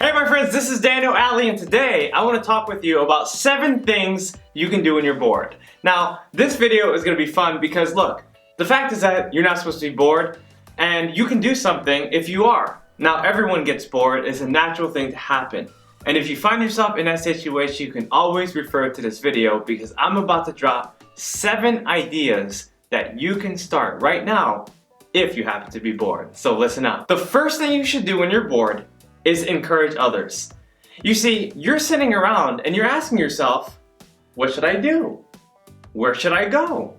Hey my friends, this is Daniel, Aldie, and today I want to talk with you about 7 things you can do when you're bored. Now, this video is going to be fun because look, the fact is that you're not supposed to be bored, and you can do something if you are. Now, everyone gets bored. It's a natural thing to happen. And if you find yourself in that situation, you can always refer to this video because I'm about to drop 7 ideas that you can start right now if you happen to be bored. So listen up. The first thing you should do when you're bored is encourage others. You see, you're sitting around and you're asking yourself, what should I do? Where should I go?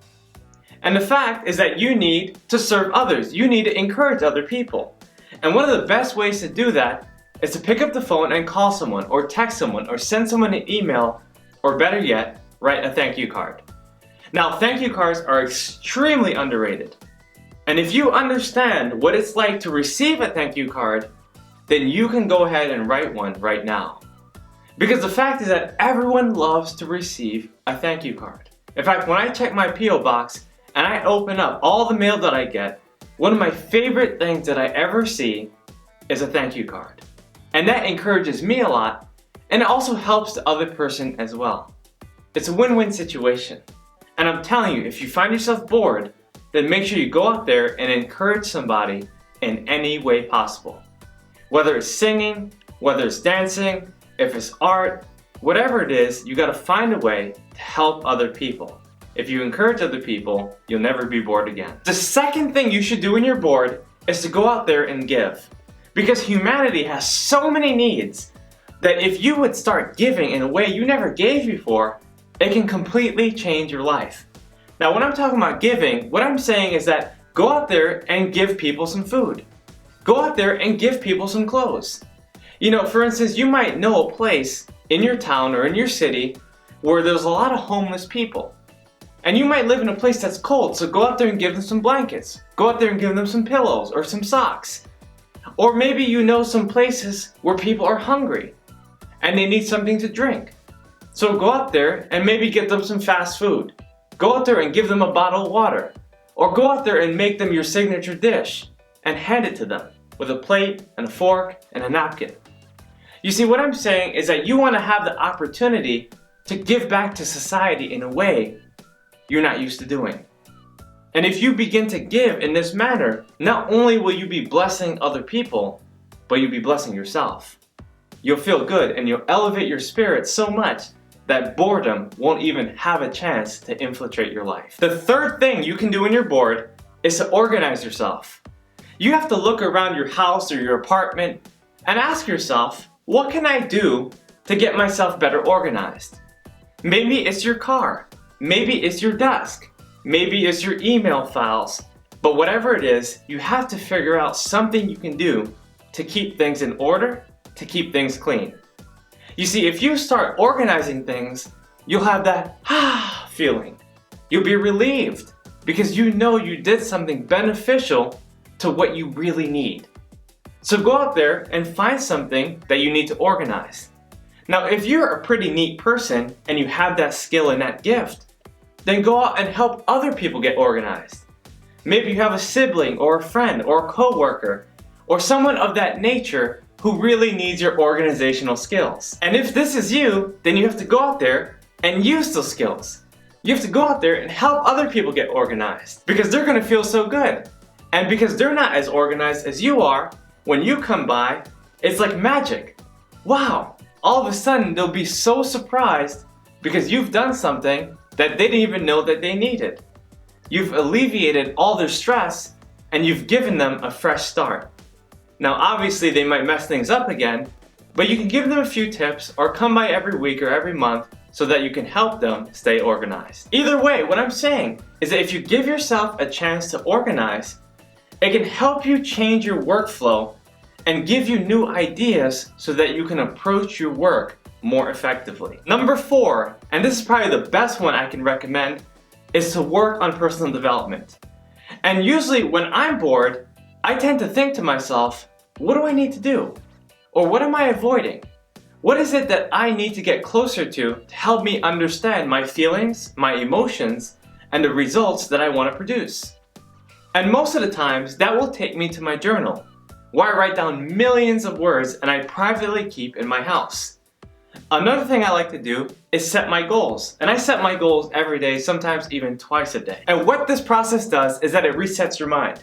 And the fact is that you need to serve others. You need to encourage other people. And one of the best ways to do that is to pick up the phone and call someone, or text someone, or send someone an email, or better yet, write a thank you card. Now, thank you cards are extremely underrated. And if you understand what it's like to receive a thank you card, then you can go ahead and write one right now. Because the fact is that everyone loves to receive a thank you card. In fact, when I check my P.O. box and I open up all the mail that I get, one of my favorite things that I ever see is a thank you card. And that encourages me a lot, and it also helps the other person as well. It's a win-win situation. And I'm telling you, if you find yourself bored, then make sure you go out there and encourage somebody in any way possible. Whether it's singing, whether it's dancing, if it's art, whatever it is, you gotta find a way to help other people. If you encourage other people, you'll never be bored again. The second thing you should do when you're bored is to go out there and give. Because humanity has so many needs that if you would start giving in a way you never gave before, it can completely change your life. Now, when I'm talking about giving, what I'm saying is that go out there and give people some food. Go out there and give people some clothes. You know, for instance, you might know a place in your town or in your city where there's a lot of homeless people. And you might live in a place that's cold, so go out there and give them some blankets. Go out there and give them some pillows or some socks. Or maybe you know some places where people are hungry and they need something to drink. So go out there and maybe get them some fast food. Go out there and give them a bottle of water. Or go out there and make them your signature dish and hand it to them with a plate and a fork and a napkin. You see, what I'm saying is that you want to have the opportunity to give back to society in a way you're not used to doing. And if you begin to give in this manner, not only will you be blessing other people, but you'll be blessing yourself. You'll feel good and you'll elevate your spirit so much that boredom won't even have a chance to infiltrate your life. The third thing you can do when you're bored is to organize yourself. You have to look around your house or your apartment and ask yourself, what can I do to get myself better organized? Maybe it's your car. Maybe it's your desk. Maybe it's your email files. But whatever it is, you have to figure out something you can do to keep things in order, to keep things clean. You see, if you start organizing things, you'll have that feeling. You'll be relieved because you know you did something beneficial to what you really need. So go out there and find something that you need to organize. Now, if you're a pretty neat person and you have that skill and that gift, then go out and help other people get organized. Maybe you have a sibling or a friend or a coworker or someone of that nature who really needs your organizational skills. And if this is you, then you have to go out there and use those skills. You have to go out there and help other people get organized because they're gonna feel so good. And because they're not as organized as you are, when you come by, it's like magic. Wow, all of a sudden they'll be so surprised because you've done something that they didn't even know that they needed. You've alleviated all their stress and you've given them a fresh start. Now obviously they might mess things up again, but you can give them a few tips or come by every week or every month so that you can help them stay organized. Either way, what I'm saying is that if you give yourself a chance to organize, it can help you change your workflow and give you new ideas so that you can approach your work more effectively. Number 4, and this is probably the best one I can recommend, is to work on personal development. And usually when I'm bored, I tend to think to myself, what do I need to do? Or what am I avoiding? What is it that I need to get closer to help me understand my feelings, my emotions, and the results that I want to produce? And most of the times, that will take me to my journal, why I write down millions of words and I privately keep in my house. Another thing I like to do is set my goals. And I set my goals every day, sometimes even twice a day. And what this process does is that it resets your mind.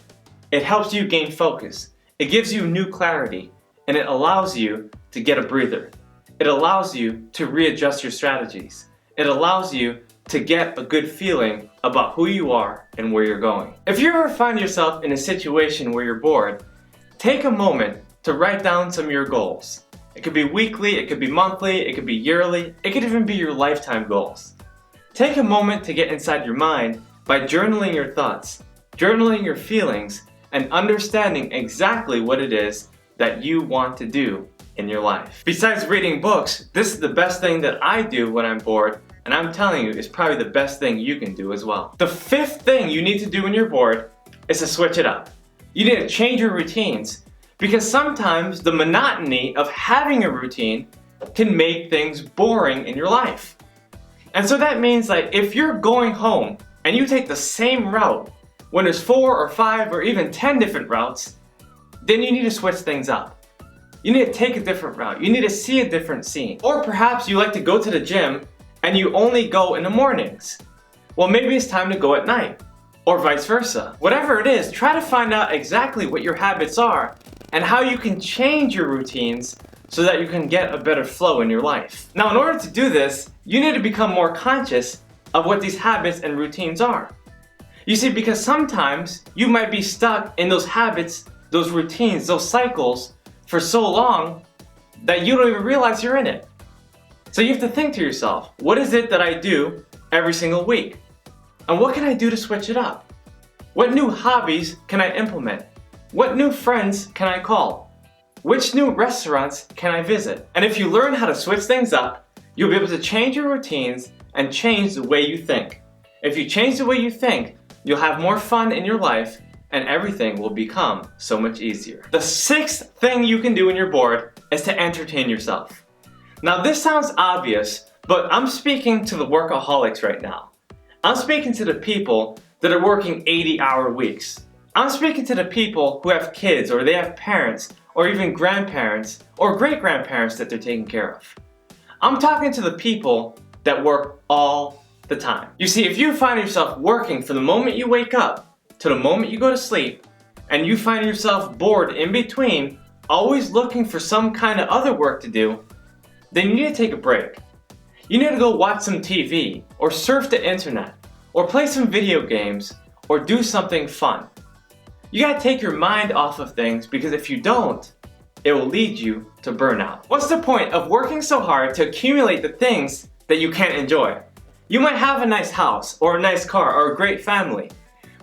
It helps you gain focus. It gives you new clarity. And it allows you to get a breather. It allows you to readjust your strategies. It allows you to get a good feeling about who you are and where you're going. If you ever find yourself in a situation where you're bored, take a moment to write down some of your goals. It could be weekly, it could be monthly, it could be yearly, it could even be your lifetime goals. Take a moment to get inside your mind by journaling your thoughts, journaling your feelings, and understanding exactly what it is that you want to do in your life. Besides reading books, this is the best thing that I do when I'm bored, and I'm telling you, it's probably the best thing you can do as well. The fifth thing you need to do when you're bored is to switch it up. You need to change your routines, because sometimes the monotony of having a routine can make things boring in your life. And so that means like if you're going home and you take the same route when there's 4 or 5 or even 10 different routes, then you need to switch things up. You need to take a different route. You need to see a different scene. Or perhaps you like to go to the gym and you only go in the mornings. Well, maybe it's time to go at night, or vice versa. Whatever it is, try to find out exactly what your habits are and how you can change your routines so that you can get a better flow in your life. Now, in order to do this, you need to become more conscious of what these habits and routines are. You see, because sometimes you might be stuck in those habits, those routines, those cycles for so long that you don't even realize you're in it. So you have to think to yourself, what is it that I do every single week? And what can I do to switch it up? What new hobbies can I implement? What new friends can I call? Which new restaurants can I visit? And if you learn how to switch things up, you'll be able to change your routines and change the way you think. If you change the way you think, you'll have more fun in your life and everything will become so much easier. The sixth thing you can do when you're bored is to entertain yourself. Now this sounds obvious, but I'm speaking to the workaholics right now. I'm speaking to the people that are working 80-hour weeks. I'm speaking to the people who have kids or they have parents or even grandparents or great-grandparents that they're taking care of. I'm talking to the people that work all the time. You see, if you find yourself working from the moment you wake up to the moment you go to sleep, and you find yourself bored in between, always looking for some kind of other work to do, then you need to take a break. You need to go watch some TV, or surf the internet, or play some video games, or do something fun. You gotta take your mind off of things, because if you don't, it will lead you to burnout. What's the point of working so hard to accumulate the things that you can't enjoy? You might have a nice house, or a nice car, or a great family.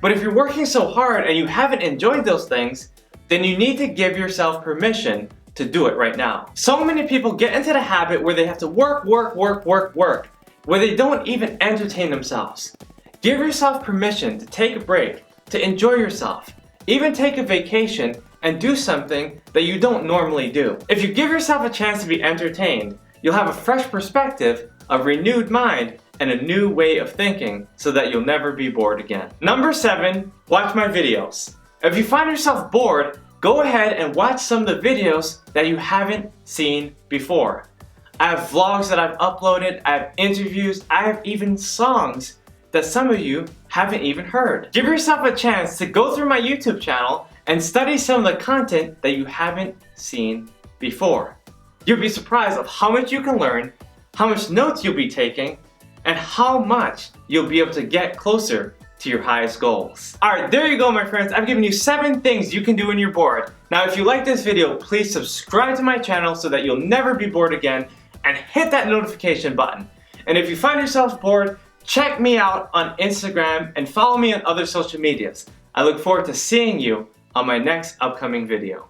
But if you're working so hard and you haven't enjoyed those things, then you need to give yourself permission to do it right now. So many people get into the habit where they have to work, where they don't even entertain themselves. Give yourself permission to take a break, to enjoy yourself, even take a vacation and do something that you don't normally do. If you give yourself a chance to be entertained, you'll have a fresh perspective, a renewed mind, and a new way of thinking so that you'll never be bored again. Number 7, watch my videos. If you find yourself bored, go ahead and watch some of the videos that you haven't seen before. I have vlogs that I've uploaded, I have interviews, I have even songs that some of you haven't even heard. Give yourself a chance to go through my YouTube channel and study some of the content that you haven't seen before. You'll be surprised of how much you can learn, how much notes you'll be taking, and how much you'll be able to get closer to your highest goals. Alright, there you go my friends. I've given you 7 things you can do when you're bored. Now if you like this video, please subscribe to my channel so that you'll never be bored again, and hit that notification button. And if you find yourself bored, check me out on Instagram and follow me on other social medias. I look forward to seeing you on my next upcoming video.